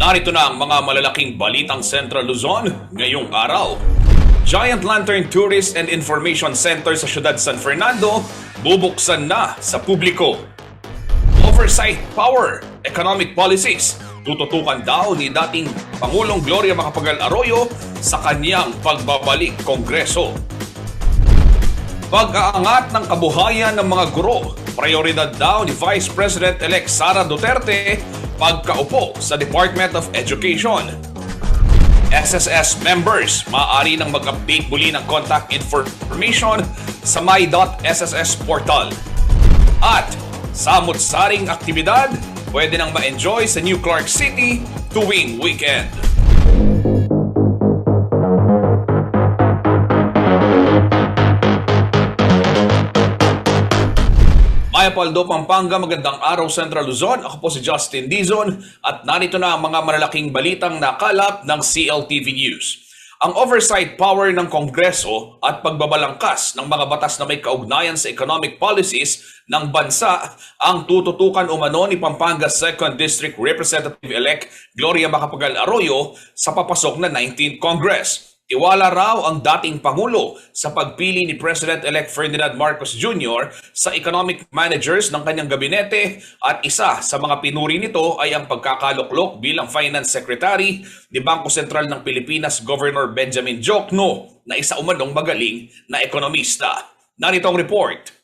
Narito na ang mga malalaking balitang Central Luzon ngayong araw. Giant Lantern Tourist and Information Center sa siyudad San Fernando bubuksan na sa publiko. Oversight Power, Economic Policies, tututukan daw ni dating Pangulong Gloria Macapagal Arroyo sa kanyang pagbabalik Kongreso. Pag-aangat ng kabuhayan ng mga guro, prioridad daw ni Vice President-elect Sara Duterte pagkaupo sa Department of Education. SSS members maaari nang mag-update muli ng contact information sa my.sss portal. At samot-saring aktibidad pwede nang ma-enjoy sa New Clark City tuwing weekend. Maya Paldo, Pampanga, magandang araw Central Luzon. Ako po si Justin Dizon at narito na ang mga malalaking balitang nakalap ng CLTV News. Ang oversight power ng Kongreso at pagbabalangkas ng mga batas na may kaugnayan sa economic policies ng bansa ang tututukan umano ni Pampanga 2nd District Representative-elect Gloria Macapagal Arroyo sa papasok na 19th Congress. Tiwala raw ang dating Pangulo sa pagpili ni President-elect Ferdinand Marcos Jr. sa economic managers ng kanyang gabinete at isa sa mga pinuri nito ay ang pagkakaluklok bilang Finance Secretary ni Bangko Sentral ng Pilipinas Governor Benjamin Diokno na isa umanong magaling na ekonomista. Narito ang report.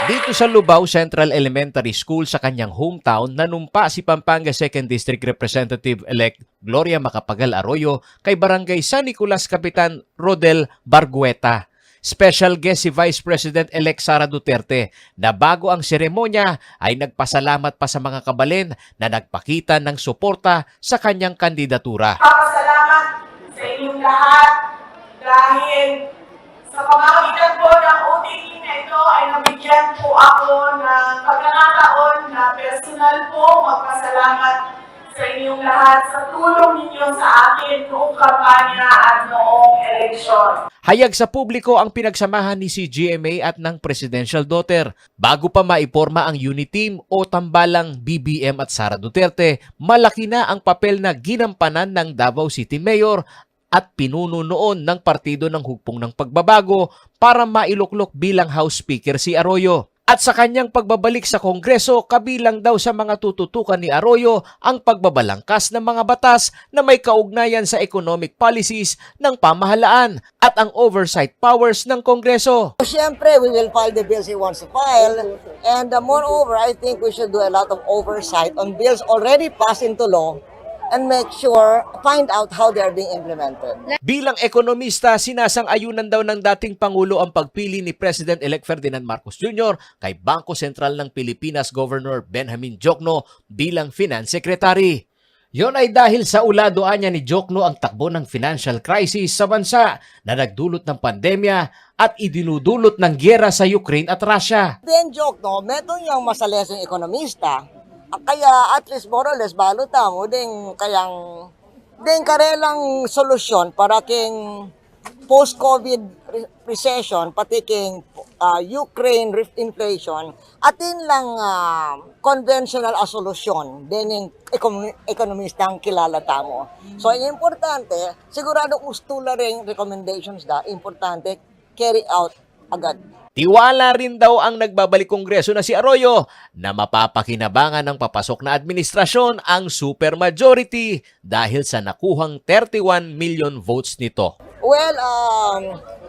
Dito sa Lubao Central Elementary School sa kanyang hometown, nanumpa si Pampanga 2nd District Representative-elect Gloria Macapagal Arroyo kay Barangay San Nicolas Kapitan Rodel Bargueta. Special guest si Vice President-elect Sara Duterte na bago ang seremonya ay nagpasalamat pa sa mga kabalin na nagpakita ng suporta sa kanyang kandidatura. Papasalamat sa inyong lahat dahil sa pamamagitan po ng OTE na ito ay nabigyan po ako ng pagkakataon na personal po magpasalamat sa inyong lahat sa tulong ninyo sa akin noong kampanya at noong eleksyon. Hayag sa publiko ang pinagsamahan ni CGMA at ng presidential daughter. Bago pa maiporma ang unit team o tambalang BBM at Sara Duterte, malaki na ang papel na ginampanan ng Davao City Mayor at pinuno noon ng partido ng Hugpong ng Pagbabago para mailuklok bilang House Speaker si Arroyo. At sa kanyang pagbabalik sa Kongreso, kabilang daw sa mga tututukan ni Arroyo ang pagbabalangkas ng mga batas na may kaugnayan sa economic policies ng pamahalaan at ang oversight powers ng Kongreso. Siyempre, we will file the bills he wants to file. And moreover, I think we should do a lot of oversight on bills already passed into law and make sure, find out how they are being implemented. Bilang ekonomista, sinasang-ayunan daw ng dating Pangulo ang pagpili ni President-elect Ferdinand Marcos Jr. kay Bangko Sentral ng Pilipinas Governor Benjamin Diokno bilang Finance Secretary. Yon ay dahil sa uladoan niya ni Diokno ang takbo ng financial crisis sa bansa na nagdulot ng pandemya at idinudulot ng gyera sa Ukraine at Russia. Ben Diokno, meron niyang masalesong ekonomista. Kaya at least more or less baluta mo din karelang solusyon para king post-COVID recession pati king Ukraine inflation atin lang conventional a solusyon din yung ekonomistang kilala tamo. So importante sigurado ustula ring recommendations importante carry out agad. Tiwala rin daw ang nagbabalik Kongreso na si Arroyo na mapapakinabangan ng papasok na administrasyon ang supermajority dahil sa nakuhang 31 million votes nito. Well,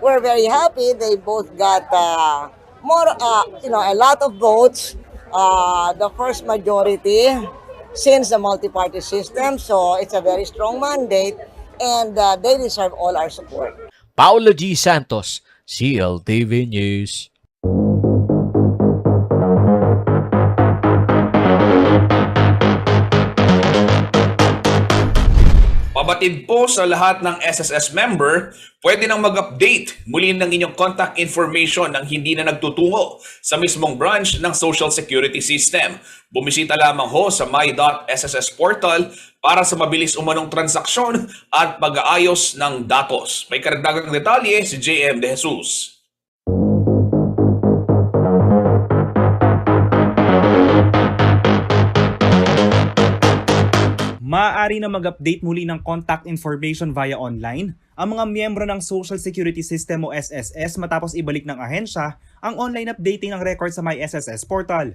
we're very happy. They both got a lot of votes. The first majority since the multi-party system. So it's a very strong mandate and they deserve all our support. Paulo G. Santos, CLTV News. Mabatid po sa lahat ng SSS member, pwede nang mag-update muli ng inyong contact information nang hindi na nagtutungo sa mismong branch ng Social Security System. Bumisita lamang ho sa my.sss portal para sa mabilis umanong transaksyon at pag-aayos ng datos. May karagdagang detalye si JM De Jesus. Maaari na mag-update muli ng contact information via online ang mga miyembro ng Social Security System o SSS matapos ibalik ng ahensya ang online updating ng record sa MySSS portal.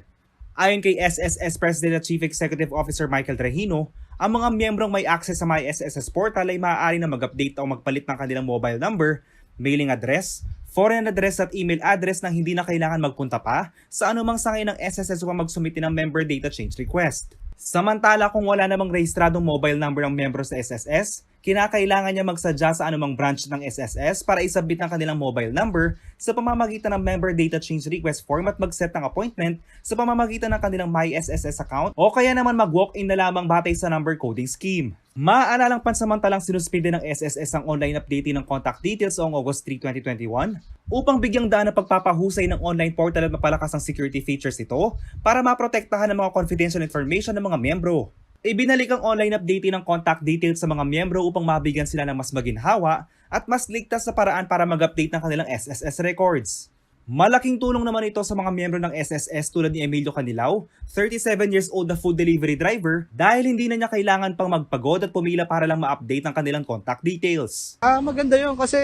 Ayon kay SSS President at Chief Executive Officer Michael Trejino, ang mga miyembrong may access sa MySSS portal ay maaari na mag-update o magpalit ng kanilang mobile number, mailing address, foreign address at email address nang hindi na kailangan magpunta pa sa anumang sangay ng SSS upang mag-submit ng member data change request. Samantala kung wala namang rehistradong mobile number ng miyembro sa SSS, kinakailangan niya magsadya sa anumang branch ng SSS para isubmit ang kanilang mobile number sa pamamagitan ng member data change request form at mag-set ng appointment sa pamamagitan ng kanilang MySSS account o kaya naman mag-walk-in na lamang batay sa number coding scheme. Maaalalang pansamantalang sinuspinde ng SSS ang online updating ng contact details noong August 3, 2021 upang bigyang daan ang pagpapahusay ng online portal at mapalakas ang security features ito para maprotektahan ang mga confidential information ng mga miyembro. Ibinalik ang online updating ng contact details sa mga miyembro upang mabigyan sila ng mas maginhawa at mas ligtas na paraan para mag-update ng kanilang SSS records. Malaking tulong naman ito sa mga miyembro ng SSS tulad ni Emilio Canilao, 37 years old na food delivery driver dahil hindi na niya kailangan pang magpagod at pumila para lang ma-update ang kanilang contact details. Maganda yun kasi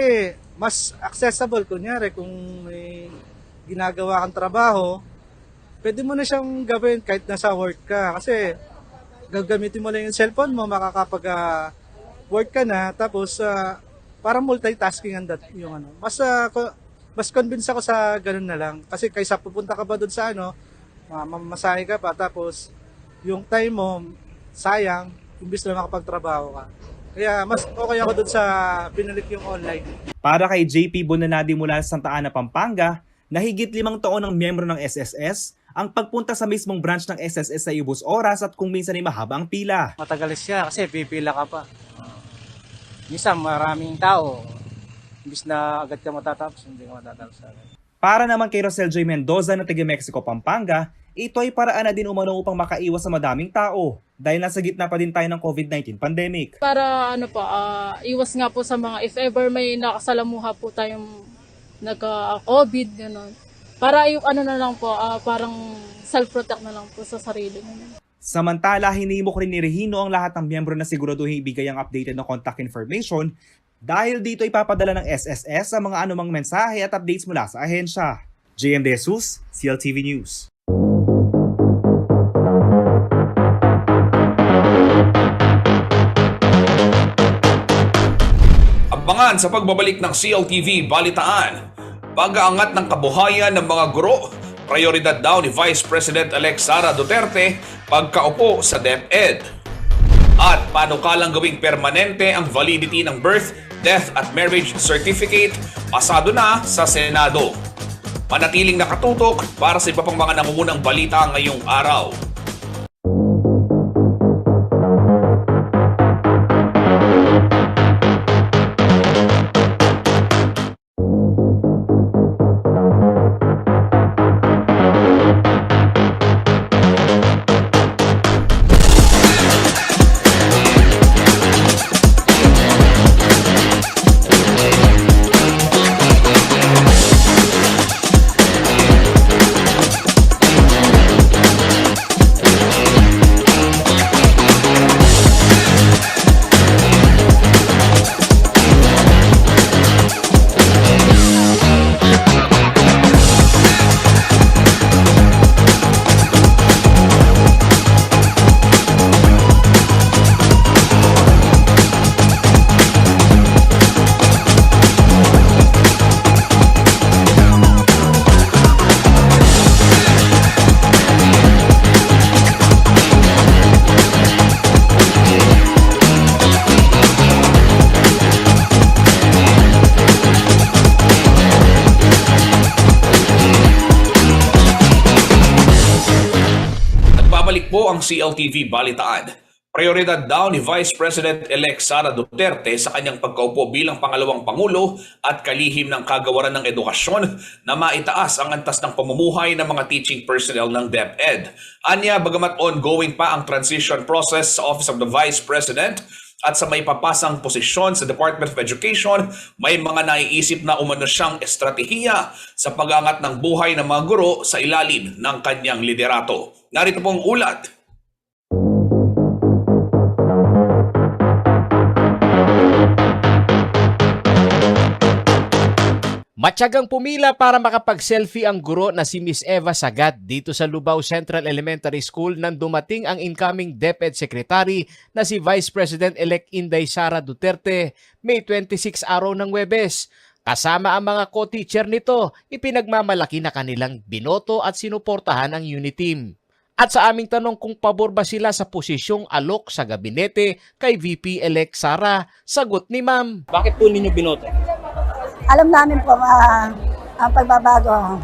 mas accessible. Kunyari kung may ginagawa kang trabaho, pwede mo na siyang gawin kahit nasa work ka. Kasi gagamitin mo lang yung cellphone mo, work ka na, tapos parang multitasking yung ano. Mas convinced ako sa ganun na lang. Kasi kaysa pupunta ka ba doon sa mamasahe ka pa, tapos yung time mo, sayang, imbis na makapagtrabaho ka. Kaya mas okay ako doon sa pinalik yung online. Para kay JP Bonanadi mula sa Santa Ana, Pampanga, na higit 5 taon ng miyembro ng SSS, ang pagpunta sa mismong branch ng SSS ay ubos oras at kung minsan ay mahaba ang pila. Matagal siya kasi pipila ka pa. Minsan maraming tao. Imbis na agad ka matatapos, hindi ka matatapos agad. Para naman kay Rosel Joy Mendoza na taga Mexico, Pampanga, ito ay paraan na din umano upang makaiwas sa madaming tao dahil nasa gitna pa din tayo ng COVID-19 pandemic. Para iwas nga po sa mga if ever may nakasalamuha po tayong nagka-COVID, gano'n. Para yung na lang po, parang self-protect na lang po sa sarili. Samantala, hinimok rin ni Regino ang lahat ng miyembro na siguraduhin ibigay ang updated na contact information dahil dito ipapadala ng SSS ang mga anumang mensahe at updates mula sa ahensya. JM De Jesus, CLTV News. Abangan sa pagbabalik ng CLTV Balitaan. Pag-aangat ng kabuhayan ng mga guro, prioridad daw ni Vice President-elect Sara Duterte pagkaupo sa DepEd. At panukalang gawing permanente ang validity ng birth, death at marriage certificate, pasado na sa Senado. Manatiling nakatutok para sa iba pang mga nangungunang balita ngayong araw. Nagbabalik po ang CLTV Balitaan. Prioridad daw ni Vice President-elect Sara Duterte sa kanyang pagkaupo bilang pangalawang Pangulo at kalihim ng kagawaran ng edukasyon na maitaas ang antas ng pamumuhay ng mga teaching personnel ng DepEd. Anya, bagamat ongoing pa ang transition process sa Office of the Vice President at sa may papasang posisyon sa Department of Education, may mga naiisip na umano siyang estratehiya sa pag-angat ng buhay ng mga guro sa ilalim ng kanyang liderato. Narito pong ulat. Matyagang pumila para makapag-selfie ang guro na si Miss Eva Sagat dito sa Lubao Central Elementary School nang dumating ang incoming DepEd Secretary na si Vice President-elect Inday Sara Duterte May 26 araw ng Huwebes. Kasama ang mga co-teacher nito, ipinagmamalaki na kanilang binoto at sinuportahan ang unit team. At sa aming tanong kung pabor ba sila sa posisyong alok sa gabinete kay VP-elect Sara, sagot ni Ma'am. Bakit po ninyo binoto? Alam namin po ang pagbabago.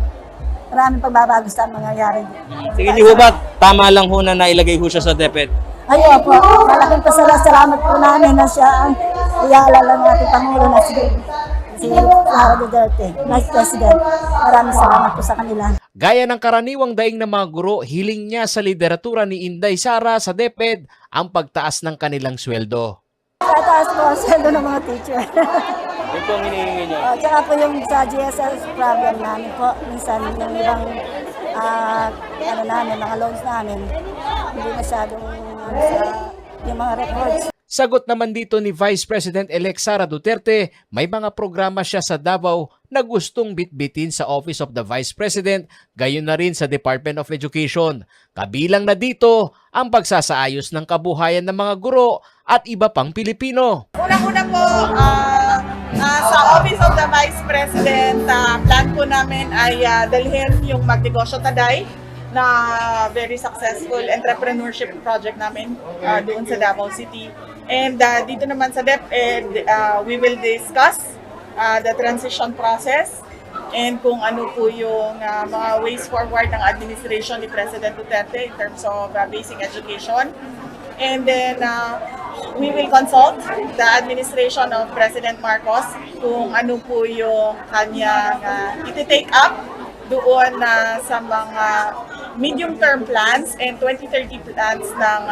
Maraming pagbabago sa mangyayari. Sige niyo ba, tama lang ho na nailagay ho siya sa DepEd? Ayun po, malaking pasalamat po namin na siya ang iaalala ng ating Pangulo na si Sara Duterte, Vice President. Maraming salamat po sa kanila. Gaya ng karaniwang daing ng mga guro, hiling niya sa lideratura ni Inday Sara sa DepEd ang pagtaas ng kanilang sweldo. Tataas po ang sweldo ng mga teacher. Yun po ang hinihingi niyo. Tsaka po yung sa GSS problem namin po. Minsan yung ibang mga loans namin, hindi masyadong yung mga records. Sagot naman dito ni Vice President-elect Sara Duterte, may mga programa siya sa Davao na gustong bitbitin sa Office of the Vice President, gayon na rin sa Department of Education. Kabilang na dito ang pagsasaayos ng kabuhayan ng mga guro at iba pang Pilipino. Unang-una po, sa Office of the Vice President, plan po namin ay dalhin yung Magnegosyo Taday na very successful entrepreneurship project namin doon sa Davao City. And dito naman sa DepEd, we will discuss the transition process and kung ano po yung mga ways forward ng administration ni President Duterte in terms of basic education. And then we will consult the administration of President Marcos kung ano po yung kanyang iti-take up doon sa mga medium-term plans and 2030 plans ng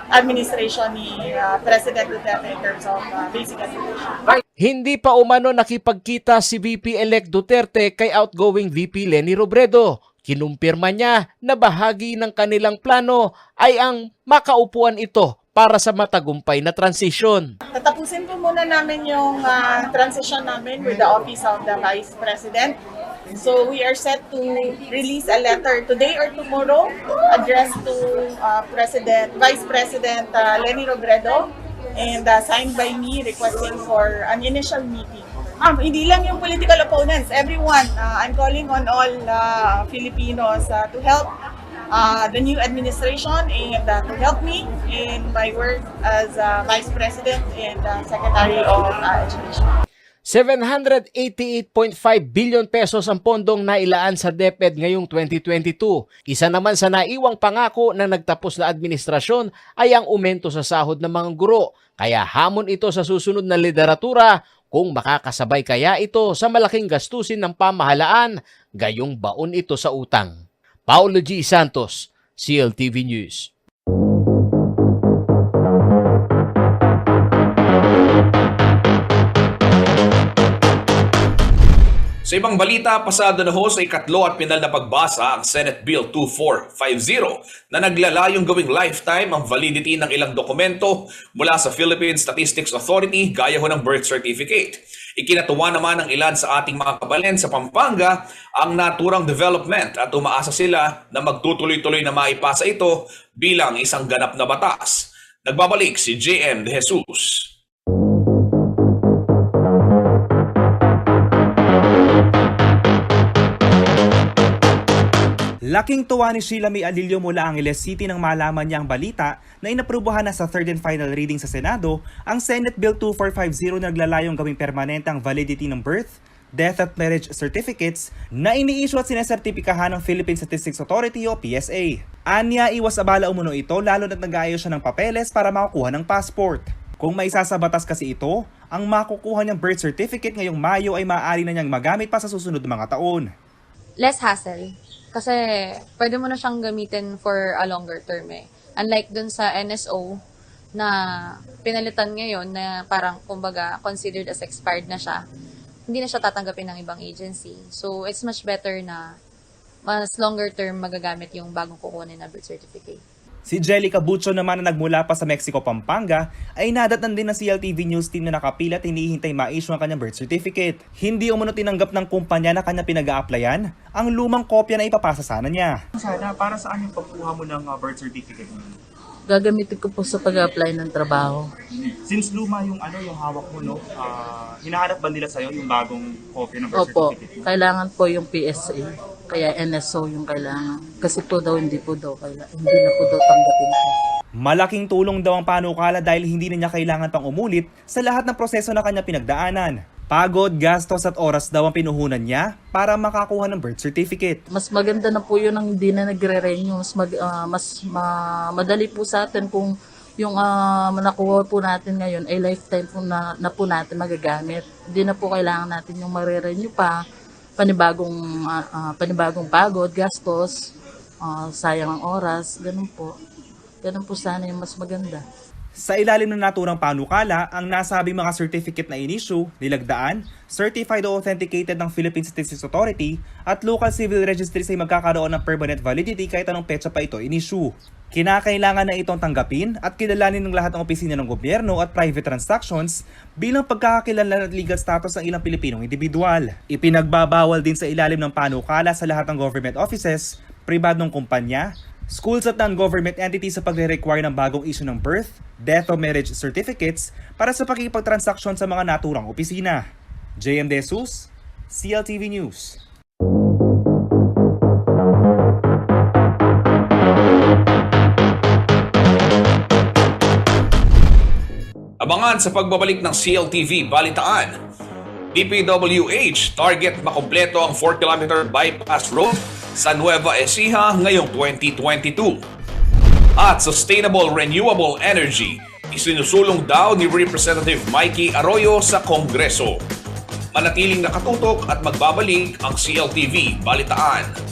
administration ni President Duterte in terms of basic education. Hindi pa umano nakipagkita si VP-elect Duterte kay outgoing VP Leni Robredo. Kinumpirma niya na bahagi ng kanilang plano ay ang makaupuan ito para sa matagumpay na transition. Tatapusin po muna namin yung transition namin with the Office of the Vice President. So we are set to release a letter today or tomorrow addressed to Vice President Leni Robredo and signed by me requesting for an initial meeting. Hindi lang yung political opponents, everyone. I'm calling on all Filipinos to help the new administration and to help me in my work as Vice President and Secretary of Education. 788.5 billion pesos ang pondong nailaan sa DepEd ngayong 2022. Isa naman sa naiwang pangako ng nagtapos na administrasyon ay ang aumento sa sahod ng mga guro. Kaya hamon ito sa susunod na lideratura kung makakasabay kaya ito sa malaking gastusin ng pamahalaan, gayong baon ito sa utang. Paulo G. Santos, CLTV News. Sa ibang balita, pasado na ho sa ikatlo at pinal na pagbasa ang Senate Bill 2450 na naglalayong gawing lifetime ang validity ng ilang dokumento mula sa Philippine Statistics Authority gaya ho ng birth certificate. Ikinatuwa naman ng ilan sa ating mga kabalen sa Pampanga ang naturang development at umaasa sila na magtutuloy-tuloy na maipasa ito bilang isang ganap na batas. Nagbabalik si JM De Jesus. Laking tuwa ni Sheila May Alilio mula Angeles City nang malaman niya ang balita na inaprubahan na sa third and final reading sa Senado ang Senate Bill 2450 na naglalayong gawing permanente ang validity ng birth, death at marriage certificates na ini-issue at sinesertipikahan ng Philippine Statistics Authority o PSA. Anya, iwas abala umuno ito lalo na't nag-aayos siya ng papeles para makakuha ng passport. Kung may sasabatas kasi ito, ang makukuha niyang birth certificate ngayong Mayo ay maaari na niyang magamit pa sa susunod na mga taon. Less hassle. Kasi pwede mo na siyang gamitin for a longer term eh. Unlike dun sa NSO na pinalitan ngayon na parang kumbaga considered as expired na siya, hindi na siya tatanggapin ng ibang agency. So it's much better na mas longer term magagamit yung bagong kukunin na birth certificate. Si Jellica Bucho naman na nagmula pa sa Mexico, Pampanga ay nadatnan din ng CLTV News team na nakapila at hinihintay ma-issue ang kanyang birth certificate. Hindi umano tinanggap ng kumpanya na kanya pinag-a-applyan, ang lumang kopya na ipapasa sana niya. Sana, para saan yung pagkuha mo ng birth certificate mo? Gagamitin ko po sa pag-apply ng trabaho. Since luma yung yung hawak mo, no, hinahanap ba nila sa'yo yung bagong kopya ng birth Opo, certificate? kailangan po yung PSA. Kaya NSO yung kailangan. Kasi po daw, hindi na po daw tanggapin ko. Malaking tulong daw ang panukala dahil hindi na niya kailangan pang umulit sa lahat ng proseso na kanya pinagdaanan. Pagod, gastos at oras daw ang pinuhunan niya para makakuha ng birth certificate. Mas maganda na po yun ang hindi na nagre-renew. Madali po sa atin kung yung nakuha po natin ngayon ay lifetime po na po natin magagamit. Hindi na po kailangan natin yung mare-renew pa, panibagong pagod, gastos, sayang ang oras, ganun po. Ganun po sana yung mas maganda. Sa ilalim ng naturang panukala, ang nasabing mga certificate na in-issue, nilagdaan, certified o authenticated ng Philippine Statistics Authority at local civil registries ay magkakaroon ng permanent validity kahit anong petsa pa ito in-issue. Kinakailangan na itong tanggapin at kilalanin ng lahat ng opisina ng gobyerno at private transactions bilang pagkakakilanlan at legal status ng ilang Pilipinong individual. Ipinagbabawal din sa ilalim ng panukala sa lahat ng government offices, pribadong kumpanya, schools at non-government entities sa pagre-require ng bagong issue ng birth, death o marriage certificates para sa pakikipagtransaksyon sa mga naturang opisina. JM De Jesus, CLTV News. Abangan sa pagbabalik ng CLTV Balitaan. DPWH target makumpleto ang 4-kilometer bypass road sa Nueva Ecija ngayong 2022. At sustainable renewable energy isinusulong daw ni Representative Mikey Arroyo sa Kongreso. Manatiling nakatutok at magbabalik ang CLTV Balitaan.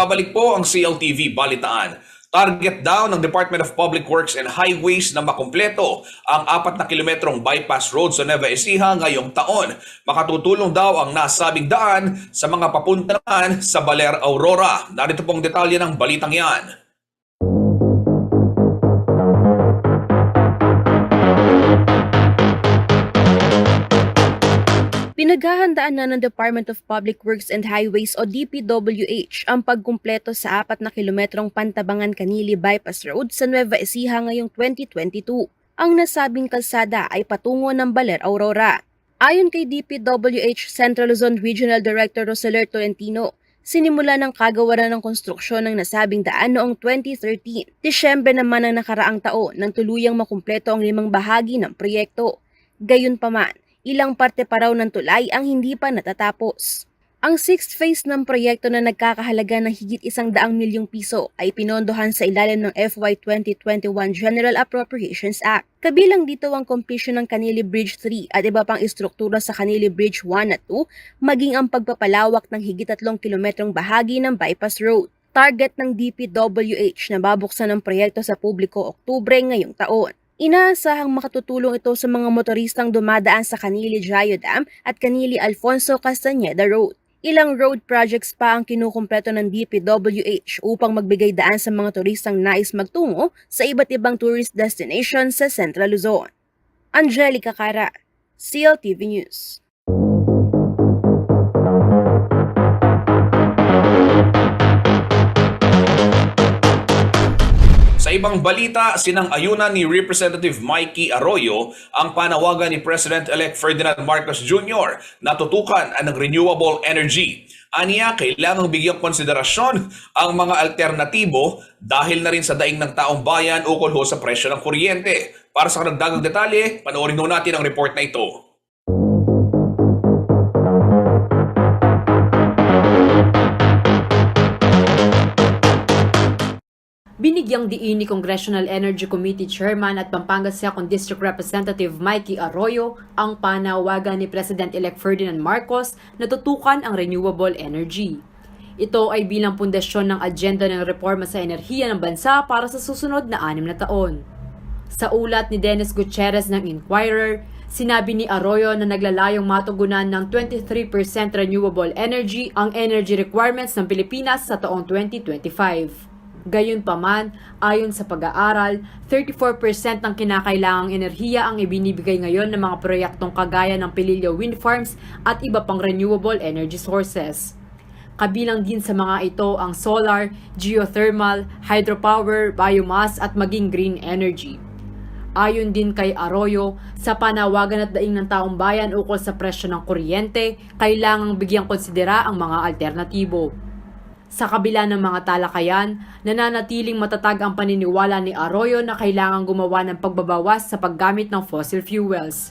Nagbabalik po ang CLTV Balitaan. Target daw ng Department of Public Works and Highways na makumpleto ang 4 na kilometrong bypass road sa Nueva Ecija ngayong taon. Makatutulong daw ang nasabing daan sa mga papuntahan sa Baler, Aurora. Narito pong detalye ng balitang yan. Pinaghahandaan na ng Department of Public Works and Highways o DPWH ang pagkumpleto sa 4 na kilometrong Pantabangan-Canili Bypass Road sa Nueva Ecija ngayong 2022. Ang nasabing kalsada ay patungo ng Baler, Aurora. Ayon kay DPWH Central Luzon Regional Director Roseler Tolentino, sinimula ng kagawaran ng konstruksyon ng nasabing daan noong 2013. Disyembre naman ng nakaraang taon nang tuluyang makumpleto ang 5 bahagi ng proyekto. Gayunpaman, ilang parte pa raw ng tulay ang hindi pa natatapos. Ang 6th phase ng proyekto na nagkakahalaga ng higit 100 milyong piso ay pinondohan sa ilalim ng FY 2021 General Appropriations Act. Kabilang dito ang completion ng Canili Bridge 3 at iba pang istruktura sa Canili Bridge 1 at 2, maging ang pagpapalawak ng higit 3 kilometrong bahagi ng bypass road. Target ng DPWH na babuksan ng proyekto sa publiko Oktubre ngayong taon. Inaasahang makatutulong ito sa mga motoristang dumadaan sa Canili-Jayo Dam at Canili-Alfonso Castañeda Road. Ilang road projects pa ang kinukumpleto ng DPWH upang magbigay daan sa mga turistang nais magtungo sa iba't ibang tourist destination sa Central Luzon. Angelica Cara, CLTV News. Sa ibang balita, sinang-ayunan ni Representative Mikey Arroyo ang panawagan ni President-elect Ferdinand Marcos Jr. na tutukan ang renewable energy. Aniya, kailangang bigyang konsiderasyon ang mga alternatibo dahil na rin sa daing ng taong bayan ukol ho sa presyo ng kuryente. Para sa karagdagang detalye, panoorin ho natin ang report na ito. Binigyang diin ni Congressional Energy Committee Chairman at Pampanga 2nd District Representative Mikey Arroyo ang panawagan ni President-elect Ferdinand Marcos na tutukan ang renewable energy. Ito ay bilang pundasyon ng agenda ng reforma sa enerhiya ng bansa para sa susunod na 6 na taon. Sa ulat ni Dennis Gutierrez ng Inquirer, sinabi ni Arroyo na naglalayong matugunan ng 23% renewable energy ang energy requirements ng Pilipinas sa taong 2025. Gayunpaman, ayon sa pag-aaral, 34% ng kinakailangang enerhiya ang ibinibigay ngayon ng mga proyektong kagaya ng Pililio Wind Farms at iba pang renewable energy sources. Kabilang din sa mga ito ang solar, geothermal, hydropower, biomass at maging green energy. Ayon din kay Arroyo, sa panawagan at daing ng taong bayan ukol sa presyo ng kuryente, kailangang bigyang konsidera ang mga alternatibo. Sa kabila ng mga talakayan, nananatiling matatag ang paniniwala ni Arroyo na kailangang gumawa ng pagbabawas sa paggamit ng fossil fuels.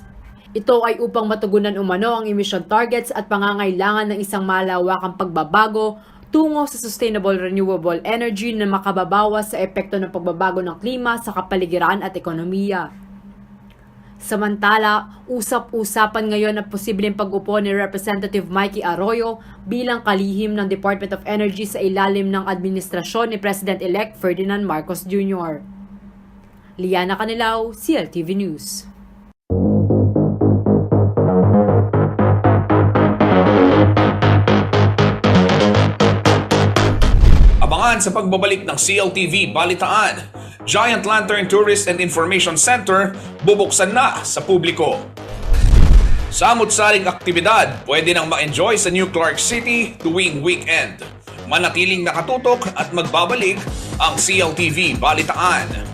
Ito ay upang matugunan umano ang emission targets at pangangailangan ng isang malawakang pagbabago tungo sa sustainable renewable energy na makababawas sa epekto ng pagbabago ng klima sa kapaligiran at ekonomiya. Samantala, usap-usapan ngayon ang posibleng pag-upo ni Representative Mikey Arroyo bilang kalihim ng Department of Energy sa ilalim ng administrasyon ni President-elect Ferdinand Marcos Jr. Liana Canilao, CLTV News. Abangan sa pagbabalik ng CLTV Balitaan. Giant Lantern Tourist and Information Center bubuksan na sa publiko. Samut-saring aktibidad pwede nang ma-enjoy sa New Clark City tuwing weekend. Manatiling nakatutok at magbabalik ang CLTV Balitaan.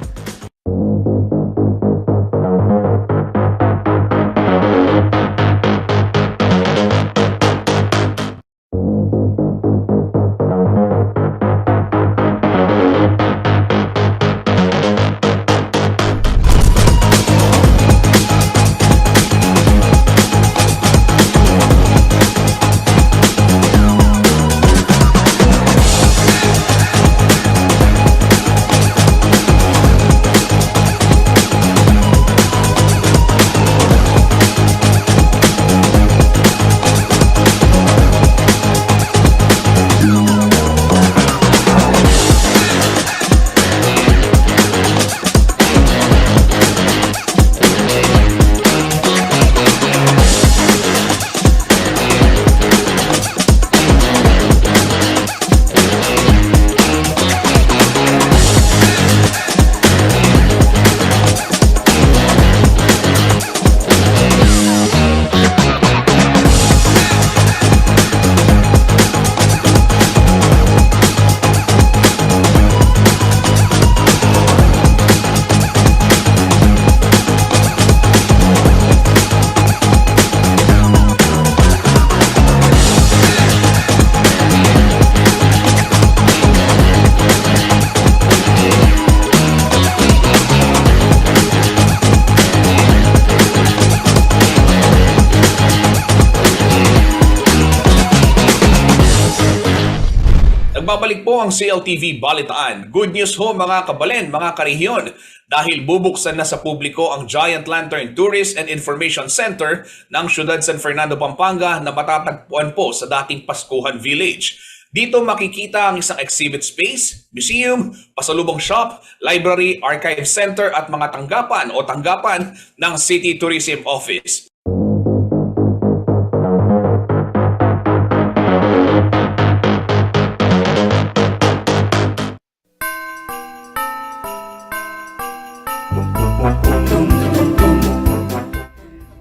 Nagbabalik po ang CLTV Balitaan. Good news ho mga kabalen, mga karehiyon, dahil bubuksan na sa publiko ang Giant Lantern Tourist and Information Center ng Ciudad San Fernando, Pampanga na matatagpuan po sa dating Paskuhan Village. Dito makikita ang isang exhibit space, museum, pasalubong shop, library, archive center at mga tanggapan ng City Tourism Office.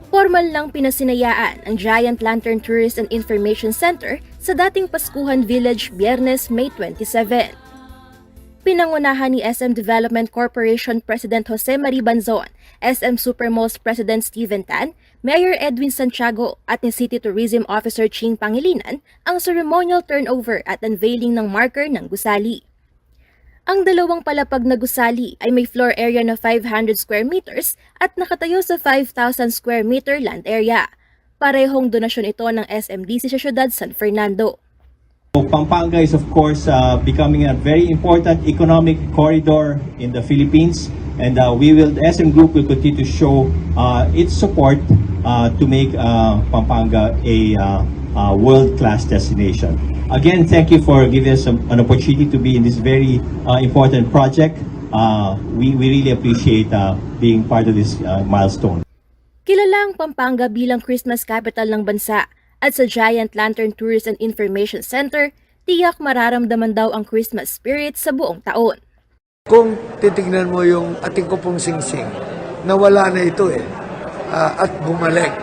Formal lang pinasinayaan ang Giant Lantern Tourist and Information Center sa dating Paskuhan Village Biyernes, May 27. Pinangunahan ni SM Development Corporation President Jose Marie Banzon, SM Supermalls President Steven Tan, Mayor Edwin Santiago at ni City Tourism Officer Ching Pangilinan ang ceremonial turnover at unveiling ng marker ng gusali. Ang dalawang palapag na gusali ay may floor area na 500 square meters at nakatayo sa 5,000 square meter land area. Parehong donasyon ito ng SMDC sa Ciudad San Fernando. Pampanga is of course becoming a very important economic corridor in the Philippines, and the SM Group will continue to show its support to make Pampanga a world-class destination. Again, thank you for giving us an opportunity to be in this very important project. We really appreciate being part of this milestone. Kilala ang Pampanga bilang Christmas capital ng bansa at sa Giant Lantern Tourist and Information Center, tiyak mararamdaman daw ang Christmas spirit sa buong taon. Kung titignan mo yung ating kupong singsing, nawala na ito at bumalik.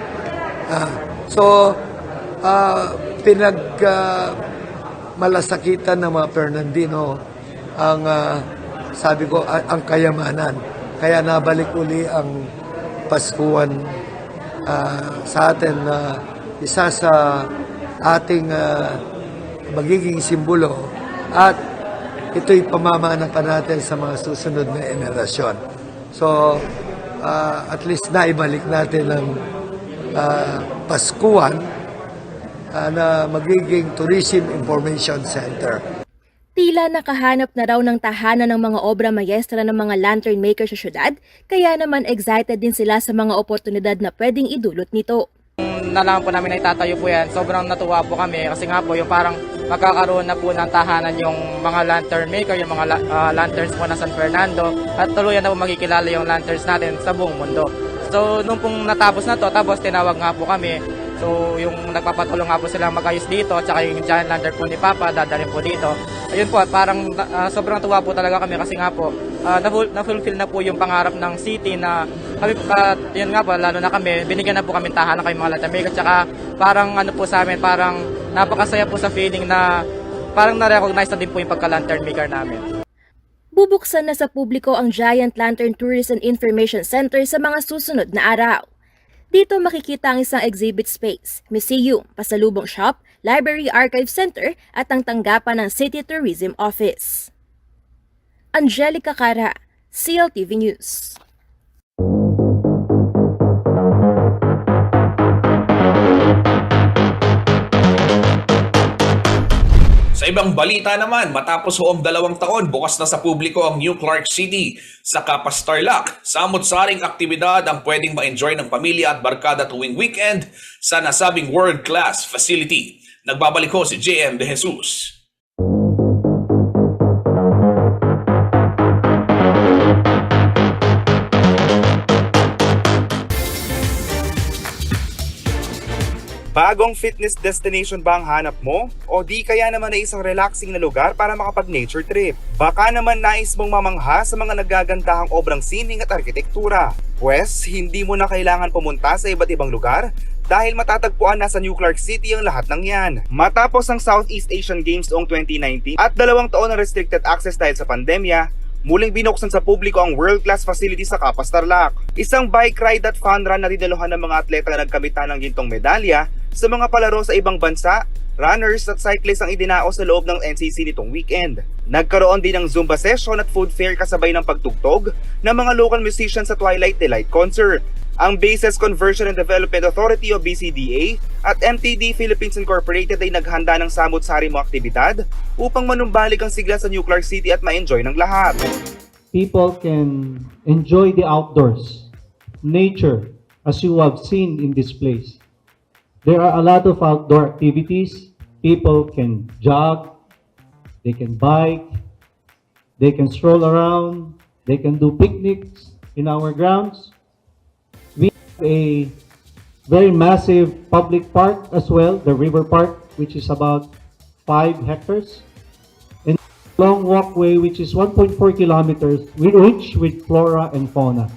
Malasakitan ng mga Fernandino ang sabi ko ang kayamanan, kaya nabalik uli ang Paskuhan sa atin na isa sa ating magiging simbolo, at ito'y pamamana pa natin sa mga susunod na henerasyon. So at least naibalik natin ang Paskuhan na magiging Tourism Information Center. Tila nakahanap na raw ng tahanan ng mga obra mayestra ng mga lantern maker sa syudad, kaya naman excited din sila sa mga oportunidad na pwedeng idulot nito. Nalaman po namin na itatayo po yan, sobrang natuwa po kami kasi nga po yung parang magkakaroon na po ng tahanan yung mga lantern maker, yung mga lanterns po na San Fernando, at tuluyan na po magkikilala yung lanterns natin sa buong mundo. So nung pong natapos na to, tapos tinawag nga po kami. So yung nagpapatulong nga po sila mag-ayos dito, at saka yung Giant Lantern po ni Papa, dadalhin po dito. Ayun po, parang sobrang tuwa po talaga kami kasi nga po, na-fulfill na po yung pangarap ng city na kami, yun nga po, lalo na kami, binigyan na po kami tahanan kay mga lantern maker. Tsaka parang ano po sa amin, parang napakasaya po sa feeling na parang na-recognize na din po yung pagka-lantern maker namin. Bubuksan na sa publiko ang Giant Lantern Tourist and Information Center sa mga susunod na araw. Dito makikita ang isang exhibit space, museum, pasalubong shop, library archive center at ang tanggapan ng City Tourism Office. Angelica Cara, CLTV News. Sa ibang balita naman, matapos ang 2 taon, bukas na sa publiko ang New Clark City sa Capas Tarlac. Samot-saring aktibidad ang pwedeng ma-enjoy ng pamilya at barkada tuwing weekend sa nasabing world-class facility. Nagbabalik ho si JM De Jesus. Bagong fitness destination ba ang hanap mo? O di kaya naman ay isang relaxing na lugar para makapag-nature trip? Baka naman nais mong mamangha sa mga nagagandahang obrang sining at arkitektura. Pwes, hindi mo na kailangan pumunta sa iba't ibang lugar dahil matatagpuan na sa New Clark City ang lahat ng yan. Matapos ang Southeast Asian Games noong 2019 at 2 taon na restricted access dahil sa pandemya, muling binuksan sa publiko ang world-class facility sa Capas Tarlac. Isang bike ride at fun run na dinaluhan ng mga atleta na nagkamitan ng gintong medalya sa mga palaro sa ibang bansa. Runners at cyclists ang idinaos sa loob ng NCC nitong weekend. Nagkaroon din ng Zumba session at food fair kasabay ng pagtugtog ng mga local musicians sa Twilight Delight Concert. Ang Bases Conversion and Development Authority o BCDA at MTD Philippines Incorporated ay naghanda ng samut-sari mga aktibidad upang manumbalik ang sigla sa New Clark City at ma-enjoy ng lahat. People can enjoy the outdoors, nature, as you have seen in this place. There are a lot of outdoor activities. People can jog, they can bike, they can stroll around, they can do picnics in our grounds. We have a very massive public park as well, the River Park, which is about 5 hectares. And a long walkway, which is 1.4 kilometers, rich with flora and fauna.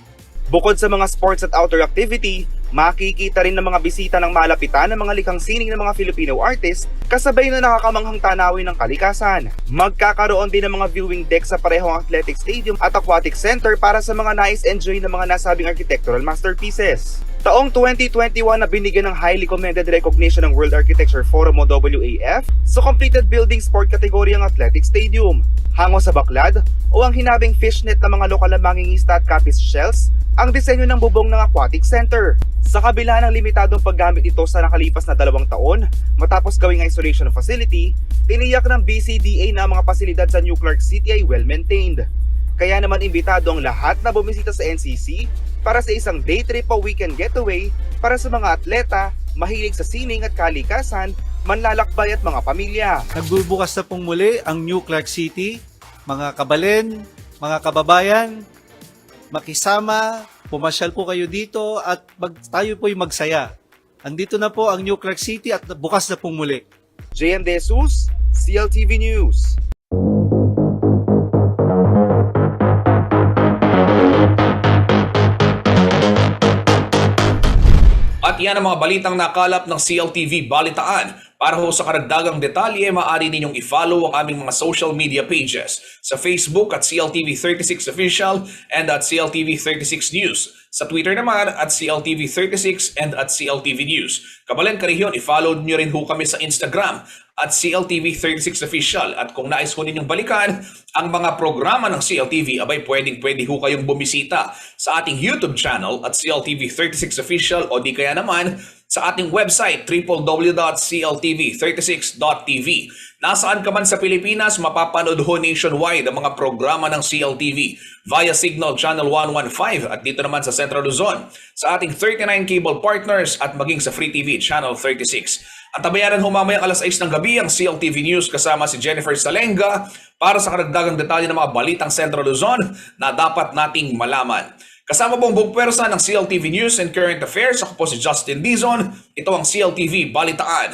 Bukod sa mga sports at outdoor activity, makikita rin ng mga bisita ng malapitan ng mga likhang sining ng mga Filipino artist kasabay na nakakamanghang tanawin ng kalikasan. Magkakaroon din ng mga viewing deck sa parehong athletic stadium at aquatic center para sa mga nais-enjoy ng mga nasabing architectural masterpieces. Taong 2021 na binigyan ng highly commended recognition ng World Architecture Forum o WAF sa completed building sport category ang athletic stadium. Hango sa baklad o ang hinabing fishnet ng mga lokal na mangingisda at capiz shells ang disenyo ng bubong ng aquatic center. Sa kabila ng limitadong paggamit ito sa nakalipas na 2 taon, matapos gawing isolation facility, tiniyak ng BCDA na ang mga pasilidad sa New Clark City ay well-maintained. Kaya naman imbitado ang lahat na bumisita sa NCC para sa isang day trip o weekend getaway para sa mga atleta, mahilig sa sining at kalikasan, manlalakbay at mga pamilya. Nagbubukas na pong muli ang New Clark City. Mga kabalen, mga kababayan, makisama, pumasyal po kayo dito at tayo po'y magsaya. Andito na po ang New Clark City at bukas na pong muli. JM De Jesus, CLTV News. At yan ang mga balitang nakalap ng CLTV Balitaan. Para ho sa karagdagang detalye, maaari ninyong i-follow ang aming mga social media pages sa Facebook at CLTV36 Official and at CLTV36 News. Sa Twitter naman at CLTV36 and at CLTV News. Kabalen Karihyon, i-follow nyo rin ho kami sa Instagram at CLTV36 Official. At kung nais ho ninyong balikan ang mga programa ng CLTV, abay pwede ho kayong bumisita sa ating YouTube channel at CLTV36 Official o di kaya naman sa ating website www.cltv36.tv. Nasaan ka man sa Pilipinas, mapapanood ho nationwide ang mga programa ng CLTV via Signal Channel 115 at dito naman sa Central Luzon sa ating 39 cable partners at maging sa Free TV Channel 36. At tabayaran ho mamayang alas 6 ng gabi ang CLTV News kasama si Jennifer Salenga para sa karagdagang detalye ng mga balitang Central Luzon na dapat nating malaman. Kasama pong buong pwersa ng CLTV News and Current Affairs, ako po si Justin Dizon. Ito ang CLTV Balitaan.